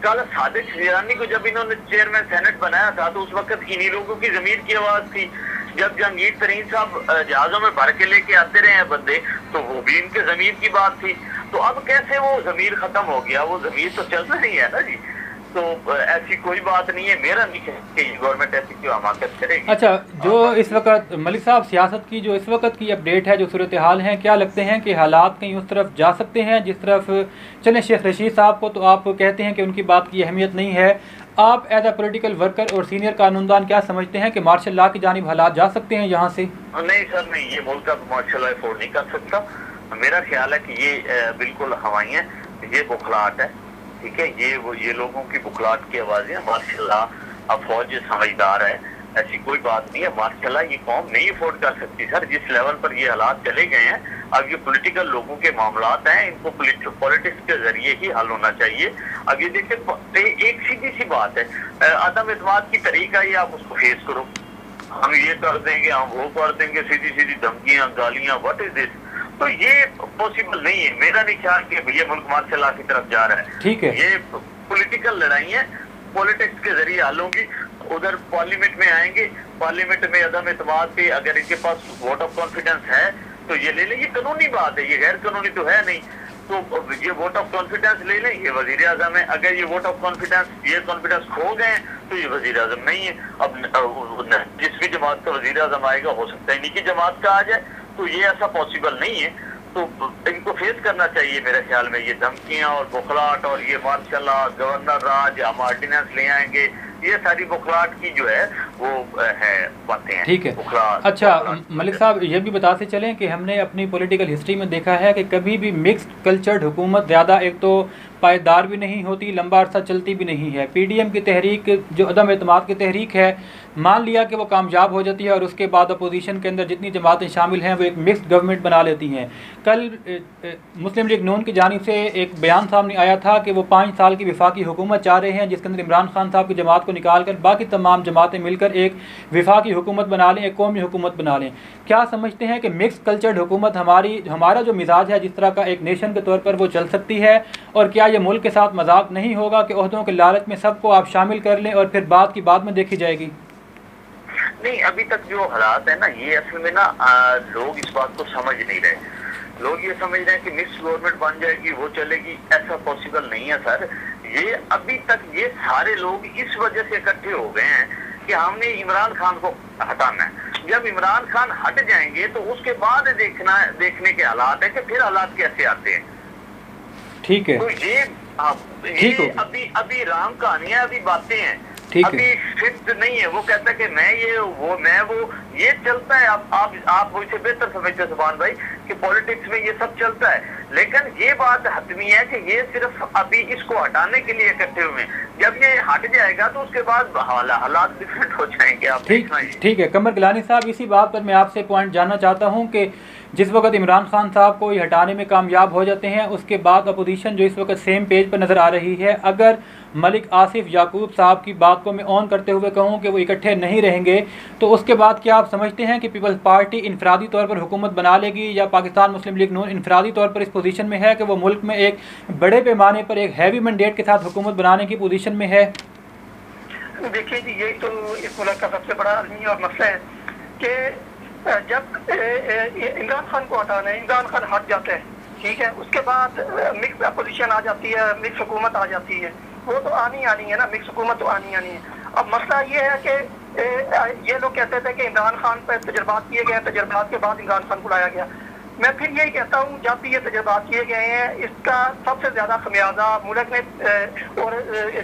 कल सादिक जिलानी को जब इन्होंने चेयरमैन सेनेट बनाया था तो उस वक्त इन्हीं लोगों की ज़मीर की आवाज थी। जब जहांगीर तरीन साहब जहाजों में भर के लेके आते रहे हैं बंदे, तो वो भी इनके ज़मीर की बात थी। तो अब कैसे वो ज़मीर खत्म हो गया? वो ज़मीर तो चलना नहीं है ना जी। तो ऐसी कोई बात नहीं है, मेरा नहीं है कि गवर्नमेंट ऐसी क्यों हमाकत करेगी। अच्छा, जो इस वक्त मलिक साहब सियासत की जो इस वक्त की अपडेट है, जो सूरत हाल है, क्या लगते हैं कि हालात कहीं उस तरफ जा सकते हैं जिस तरफ चले? शेख रशीद साहब को तो आप कहते हैं कि उनकी बात की अहमियत नहीं है, आप एज अ पॉलिटिकल वर्कर और सीनियर कानूनदान क्या समझते हैं कि मार्शल लॉ की जानिब हालात जा सकते हैं यहाँ से? नहीं सर, नहीं, ये मुल्क का मार्शल लॉ अफोर्ड नहीं कर सकता। मेरा ख्याल है कि ये बिल्कुल हवाई है, ये बुखलाहट है, ठीक है, ये लोगों की बुखलाहट की आवाजें। माशाल्लाह अब फौज समझदार है, ऐसी कोई बात नहीं है। माशाल्लाह ये कौम नहीं अफोर्ड कर सकती सर, जिस लेवल पर ये हालात चले गए हैं। अब ये पॉलिटिकल लोगों के मामलात हैं, इनको पॉलिटिक्स के जरिए ही हल होना चाहिए। अब ये देखिए, एक सीधी सी बात है, अदम एतमाद की तरीका ही आप उसको फेस करो, हम ये कर देंगे, हम वो कर देंगे, सीधी सीधी धमकियां, गालियां, व्हाट इज दिस? तो ये पॉसिबल नहीं है। मेरा नहीं ख्याल कि ये मुल्क मार्शल लॉ की तरफ जा रहा है। ठीक है, ये पॉलिटिकल लड़ाई है, पॉलिटिक्स के जरिए हल होंगी। उधर पार्लियामेंट में आएंगे, पार्लियामेंट में अदम एतमाद पे अगर इनके पास वोट ऑफ कॉन्फिडेंस है तो ये ले लें, ये कानूनी बात है, ये गैर कानूनी तो है नहीं। तो ये वोट ऑफ कॉन्फिडेंस ले लें, ये वजीर आजम है। अगर ये वोट ऑफ कॉन्फिडेंस खो गए तो ये वजीर आजम नहीं है। अब जिस भी जमात का वजीर आजम आएगा, हो सकता है इन्हीं की जमात का आ जाए, तो ये ऐसा पॉसिबल नहीं है। तो इनको फेस करना चाहिए मेरे ख्याल में, ये धमकियां और बुखलाहट और ये मार्शल लॉ, गवर्नर राज, हम ऑर्डिनेंस ले आएंगे, ये सारी बुखलाहट की जो है वो है बातें हैं। ठीक है, अच्छा मलिक साहब, ये भी बताते चलें कि हमने अपनी पॉलिटिकल हिस्ट्री में देखा है कि कभी भी मिक्स्ड कल्चर्ड हुकूमत ज़्यादा एक तो पायदार भी नहीं होती, लंबा अरसा चलती भी नहीं है। पीडीएम की तहरीक, जो अदम एतमाद की तहरीक है, मान लिया कि वो कामयाब हो जाती है और उसके बाद अपोजिशन के अंदर जितनी जमातें शामिल हैं वो एक मिक्स्ड गवर्नमेंट बना लेती हैं। कल मुस्लिम लीग नून की जानिब से एक बयान सामने आया था कि वो 5 साल की विफाकी हुकूमत चाह रहे हैं, जिसके अंदर इमरान खान साहब की जमात को निकाल कर बाकी तमाम जमातें मिलकर एक विफाकी हुकूमत बना लें, एक कौमी हुकूमत बना लें। क्या समझते हैं कि मिक्स कल्चर्ड हुकूमत हमारा जो मिजाज है जिस तरह का एक नेशन के तौर पर वो चल सकती है? और क्या ये मुल्क के साथ मजाक नहीं होगा कि ओहदों के लालच में सबको आप शामिल कर लें और फिर बात की बाद में देखी जाएगी? नहीं, अभी तक जो हालात है ना, ये असल में ना लोग इस बात को समझ नहीं रहे। लोग ये समझ रहे हैं कि मिक्स गवर्नमेंट बन जाएगी, वो चलेगी, ऐसा पॉसिबल नहीं है सर। ये अभी तक ये सारे लोग इस वजह से इकट्ठे हो गए हैं कि हमने इमरान खान को हटाना है। जब इमरान खान हट जाएंगे तो उसके बाद देखने के हालात है कि फिर हालात कैसे आते हैं। ठीक है, तो ये अभी राम कहानियां, अभी बातें हैं, अभी फिक्स नहीं है। वो कहता है कि मैं वो ये चलता है। आप मुझसे बेहतर समझते सुभान भाई कि पॉलिटिक्स में ये सब चलता है, लेकिन ये बात हतमी है कि ये सिर्फ अभी इसको हटाने के लिए इकट्ठे हुए हैं। जब ये हट जाएगा तो उसके बाद हालात डिफरेंट हो जाएंगे। आप ठीक है कमर गिलानी साहब, इसी बात पर मैं आपसे पॉइंट जानना चाहता हूँ कि जिस वक्त इमरान खान साहब को ये हटाने में कामयाब हो जाते हैं, उसके बाद अपोजिशन जो इस वक्त सेम पेज पर नज़र आ रही है, अगर मलिक आसिफ याकूब साहब की बात को मैं ऑन करते हुए कहूँ कि वो इकट्ठे नहीं रहेंगे, तो उसके बाद क्या आप समझते हैं कि पीपल्स पार्टी इनफरादी तौर पर हुकूमत बना लेगी, या पाकिस्तान मुस्लिम लीग नून इनफरादी तौर पर इस पोजीशन में है कि वो मुल्क में एक बड़े पैमाने पर एक हैवी मैंडेट के साथ हुकूमत बनाने की पोजीशन में है? देखिए जी, यही तो इस मुल्क का सबसे बड़ा अलमी और मसला है कि जब इमरान खान को हटाना है, इमरान खान हट जाता है, ठीक है, उसके बाद मिक्स अपोजिशन आ जाती है, मिक्स हुकूमत आ जाती है। वो तो आनी है ना, मिक्स हुकूमत तो आनी है। अब मसला ये है कि ये लोग कहते थे कि इमरान खान पर तजर्बात किए गए, तजर्बात के बाद इमरान खान को लाया गया। मैं फिर यही कहता हूँ, जब भी ये तजर्बात किए गए हैं, इसका सबसे ज्यादा खमियाजा मुल्क ने और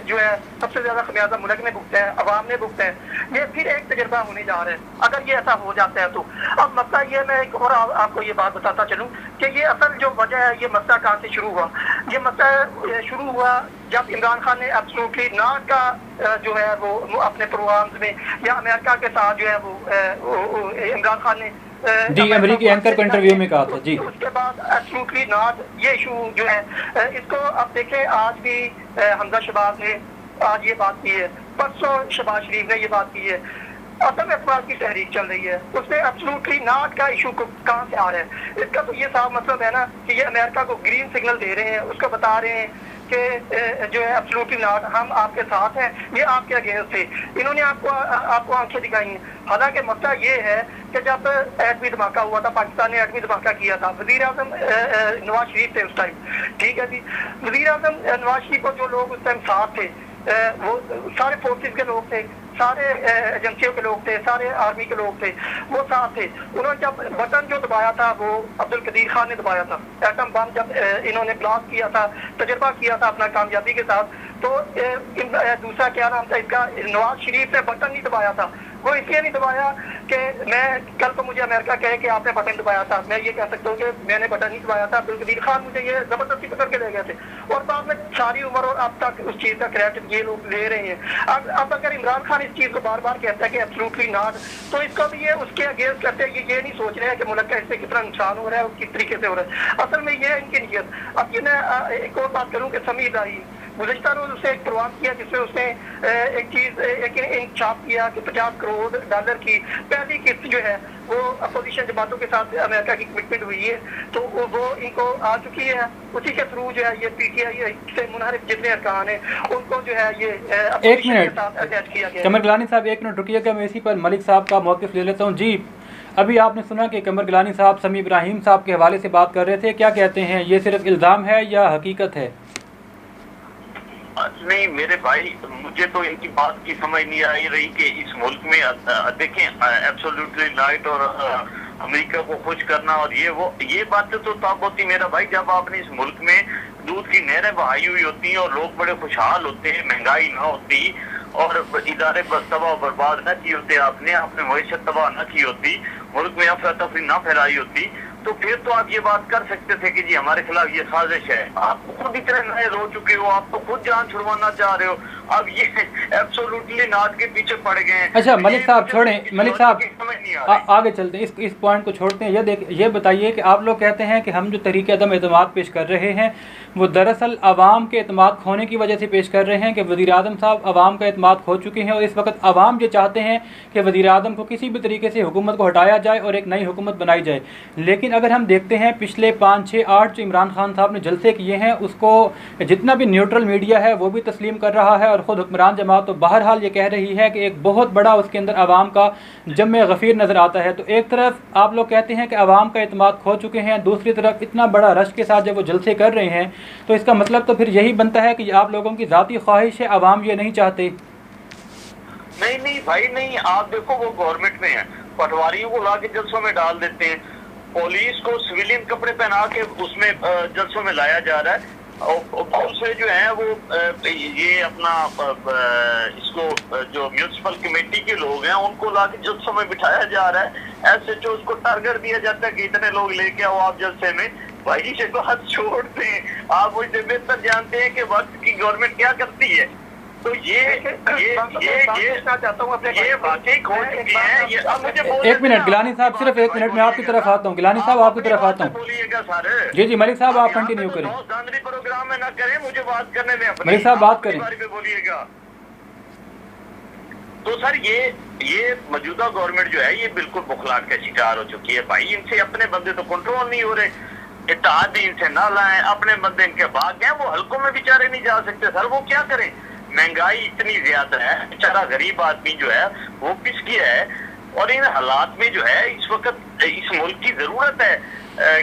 जो है सबसे ज्यादा खमियाजा मुल्क ने भुगता है, अवाम ने भुगता है। ये फिर एक तजर्बा होने जा रहा है अगर ये ऐसा हो जाता है तो। अब मसला ये, मैं एक और आपको ये बात बताता चलूँ कि ये असल जो वजह है, ये मसला कहाँ से शुरू हुआ। ये मसला शुरू हुआ जब इमरान खान ने एब्सोल्युटली नॉट का जो है वो अपने प्रोग्राम्स में, या अमेरिका के साथ जो है वो इमरान खान ने जी अमेरिकी एंकर को इंटरव्यू में कहा था जी। उसके बाद एब्सोल्युटली नॉट ये इशू जो है, इसको आप देखें, आज भी हमजा शहबाज ने आज ये बात की है, परसों शहबाज शरीफ ने ये बात की है। असम अफवाज की तहरीक चल रही है, उसमें एब्सोल्युटली नॉट का इशू कहाँ से आ रहा है? इसका तो ये साफ मतलब है ना कि ये अमेरिका को ग्रीन सिग्नल दे रहे हैं, उसको बता रहे हैं कि जो है एब्सोल्युटली नॉट, हम आपके साथ हैं, ये आपके अगेंस्ट थे। इन्होंने आपको आंखें दिखाई हैं। हालांकि मसला ये है कि जब एटमी धमाका हुआ था, पाकिस्तान ने एटमी धमाका किया था, वजीर आजम नवाज शरीफ थे उस टाइम, ठीक है जी। वजीर आजम नवाज शरीफ को जो लोग उस टाइम साथ थे, वो सारे फोर्सेस के लोग थे, सारे एजेंसियों के लोग थे, सारे आर्मी के लोग थे, वो साथ थे। उन्होंने जब बटन जो दबाया था वो अब्दुल कदीर खान ने दबाया था। एटम बम जब इन्होंने ब्लास्ट किया था, तजर्बा किया था अपना कामयाबी के साथ, तो दूसरा क्या नाम था इसका, नवाज शरीफ ने बटन नहीं दबाया था। वो इसलिए नहीं दबाया कि मैं कल को मुझे अमेरिका कहे कि आपने बटन दबाया था, मैं ये कह सकता हूँ कि मैंने बटन नहीं दबाया था, अब्दुल कदीर खान मुझे ये जबरदस्ती पकड़ के ले गए थे। और बाद में सारी उम्र और अब तक उस चीज का क्रेडिट ये लोग ले रहे हैं। अब अगर इमरान खान इस चीज को बार बार कहता है कि एब्सोल्युटली नॉट, तो इसका भी ये उसके अगेंस्ट करते हैं। ये नहीं सोच रहे हैं कि मुल्क का इससे कितना नुकसान हो रहा है और किस तरीके से हो रहा है। असल में ये है इनकी नीयत। अब ये मैं एक और बात करूँ कि समी इब्राहिम गुज़श्ता रोज उससे एक प्रोग्राम किया जिसमें उसने एक चीज इंकशाफ किया कि $50 करोड़ की पहली किस्त जो है वो अपोजिशन जमातों के साथ अमेरिका की कमिटमेंट हुई है, तो वो इनको आ चुकी है। उसी के थ्रू जो है ये PTI से मुनहरिफ जितने अरकान हैं उनको जो है ये एक मिनट कमर गिलानी साहब, एक मिनट रुकिएगा, मैं इसी पर मलिक साहब का मौक़िफ़ ले लेता हूँ जी। अभी आपने सुना कि कमर गिलानी साहब समी इब्राहिम साहब के हवाले से बात कर रहे थे, क्या कहते हैं, ये सिर्फ इल्ज़ाम है या हकीकत है? नहीं मेरे भाई, मुझे तो इनकी बात की समझ नहीं आई रही कि इस मुल्क में देखें एब्सोल्युटली राइट और अमेरिका को खुश करना और ये बातें तो तब होती मेरा भाई जब आपने इस मुल्क में दूध की नहरें बहाई हुई होती और लोग बड़े खुशहाल होते हैं, महंगाई ना होती और इदारे तबाह बर्बाद न किए होते, आपने मईशत तबाह न की होती, मुल्क में अफरा तफरी ना फैलाई होती, तो फिर तो आप ये बात कर सकते थे कि जी हमारे खिलाफ ये साजिश है। आप खुद इतने नए रो चुके हो, आप तो खुद जान छुड़वाना चाह रहे हो, अब ये एब्सोल्युटली नाट के पीछे पड़ गए हैं। अच्छा मलिक साहब छोड़ें, मलिक साहब आगे चलते हैं, इस पॉइंट को छोड़ते हैं। ये बताइए कि आप लोग कहते हैं कि हम जो तरीके अदम एतमाद पेश कर रहे हैं वो दरअसल आवाम के एतमाद खोने की वजह से पेश कर रहे हैं कि वज़ीर आज़म साहब आवाम का एतमाद खो चुके हैं और इस वक्त आवाम ये चाहते हैं कि वज़ीर आज़म को किसी भी तरीके से हुकूमत को हटाया जाए और एक नई हुकूमत बनाई जाए। लेकिन अगर हम देखते हैं पिछले 5, 6, 8 जो इमरान खान साहब ने जलसे किए हैं उसको जितना भी न्यूट्रल मीडिया है वो भी तस्लीम कर रहा है और ख़ुद हुक्मरान जमात तो बहरहाल ये कह रही है कि एक बहुत बड़ा उसके अंदर आवाम का जम्मे गफ़ीर नज़र आता है। तो एक तरफ आप लोग कहते हैं कि आवाम का एतमाद खो चुके हैं, दूसरी तरफ इतना बड़ा रश के साथ जब वो जलसे कर रहे हैं तो इसका मतलब तो फिर यही बनता है कि आप लोगों की ज़ाती ख्वाहिश है, आवाम ये नहीं चाहते। नहीं भाई नहीं, आप देखो वो गवर्नमेंट में है, पटवारियों को ला के जलसों में डाल देते हैं, पुलिस को सिविलियन कपड़े पहना के उसमें जलसों में लाया जा रहा है, और दूसरे जो है वो ये अपना इसको जो म्यूनिसिपल कमेटी के लोग हैं उनको ला के जलसों में बिठाया जा रहा है। SHO उसको टारगेट दिया जाता है कि इतने लोग लेके आओ आप जलसे में। भाई ये तो हद छोड़ते हैं, आप मुझे बेहतर जानते हैं कि वक्त की गवर्नमेंट क्या करती है। तो ये चाहता हूँ अपने ये बातें खो चुकी हैं। ये अब मुझे एक मिनट गिलानी साहब, सिर्फ एक मिनट में आपकी तरफ आता हूँ। गिलानी साहब आपकी तरफ आता हूँ। बोलिएगा सर। जी जी मलिक साहब आप कंटिन्यू करें। प्रोग्राम में ना करें, मुझे बात करने में अपनी मलिक साहब बात करें। बोलिएगा। तो सर ये मौजूदा गवर्नमेंट जो है ये बिल्कुल बुखलाहट का शिकार हो चुकी है। भाई इनसे अपने बंदे तो कंट्रोल नहीं हो रहे, इत्तेहादी इनसे ना लाएं, अपने बंदे इनके भाग गए, वो हल्कों में बेचारे नहीं जा सकते सर, वो क्या करें। महंगाई इतनी ज्यादा है, बेचारा गरीब आदमी जो है वो पिस गया है। और इन हालात में जो है इस वक्त इस मुल्क की जरूरत है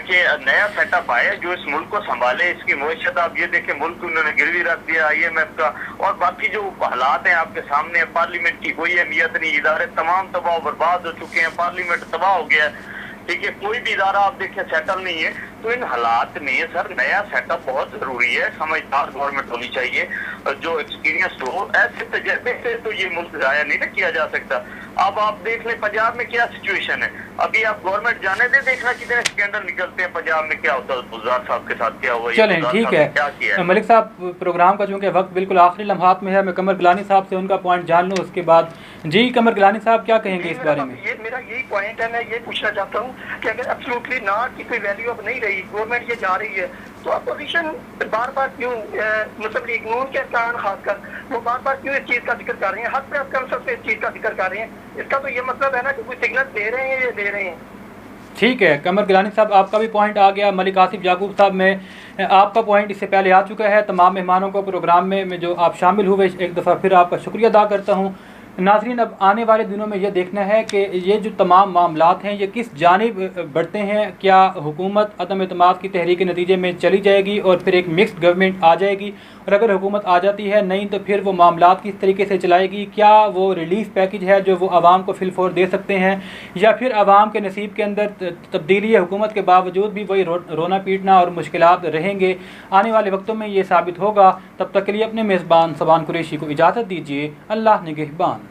कि नया सेटअप आए जो इस मुल्क को संभाले, इसकी मईशत। आप ये देखें मुल्क उन्होंने गिरवी रख दिया IMF का, और बाकी जो हालात हैं आपके सामने, पार्लियामेंट की कोई अहमियत नहीं, इदारे तमाम तबाह बर्बाद हो चुके हैं, पार्लियामेंट तबाह हो गया है, ठीक है, कोई भी इदारा आप देखें सेटल नहीं है। तो इन हालात में सर नया सेटअप बहुत जरूरी है, समझदार गवर्नमेंट होनी चाहिए जो एक्सपीरियंस हो। ऐसे तजर्बे से तो ये मुल्क जाया नहीं ना किया जा सकता। अब आप देख लें पंजाब में क्या सिचुएशन है, अभी आप गवर्नमेंट जाने दे, देखना कितने स्कैंडल निकलते हैं पंजाब में, क्या होता है गुलजार साहब के साथ क्या हुआ। चलें ठीक है मलिक साहब, प्रोग्राम का चूंकि वक्त बिल्कुल आखिरी लम्हात में है, मैं कमर गिलानी साहब से उनका पॉइंट जान लूँ उसके बाद। जी कमर गिलानी साहब क्या कहेंगे इस बारे में? ये मेरा यही पॉइंट है, मैं ये पूछना चाहता हूँ कि अगर एब्सोल्युटली नॉट की कोई वैल्यू अब नहीं रही, गवर्नमेंट ये जा रही है, तो अपोजिशन बार बार क्यों मुस्लिम लीग नून के अरकान खासकर वो बार बार क्यों इस चीज का जिक्र कर रहे हैं, हर प्रेस कॉन्फ्रेंस पे इस चीज का जिक्र कर रहे हैं? इसका तो ये मतलब है ना कि कोई सिग्नल दे रहे हैं, ये दे रहे हैं। ठीक है कमर गिलानी साहब आपका भी पॉइंट आ गया। मलिक आसिफ याकूब साहब में आपका पॉइंट इससे पहले आ चुका है। तमाम मेहमानों को प्रोग्राम में जो आप शामिल हुए एक दफ़ा फिर आपका शुक्रिया अदा करता हूँ। नाज़रीन अब आने वाले दिनों में यह देखना है कि ये जो तमाम मामलात हैं ये किस जानिब बढ़ते हैं। क्या हुकूमत अदम एतमाद की तहरीक के नतीजे में चली जाएगी और फिर एक मिक्स्ड गवर्नमेंट आ जाएगी, और अगर हुकूमत आ जाती है नहीं तो फिर वो मामलात किस तरीके से चलाएगी। क्या वो रिलीफ पैकेज है जो वो आवाम को फिलफोर दे सकते हैं, या फिर आवाम के नसीब के अंदर तब्दीली है, हुकूमत के बावजूद भी वही रोना पीटना और मुश्किलात रहेंगे। आने वाले वक्तों में ये साबित होगा। तब तक के लिए अपने मेज़बान सबान कुरैशी को इजाज़त दीजिए। अल्लाह निगहबान।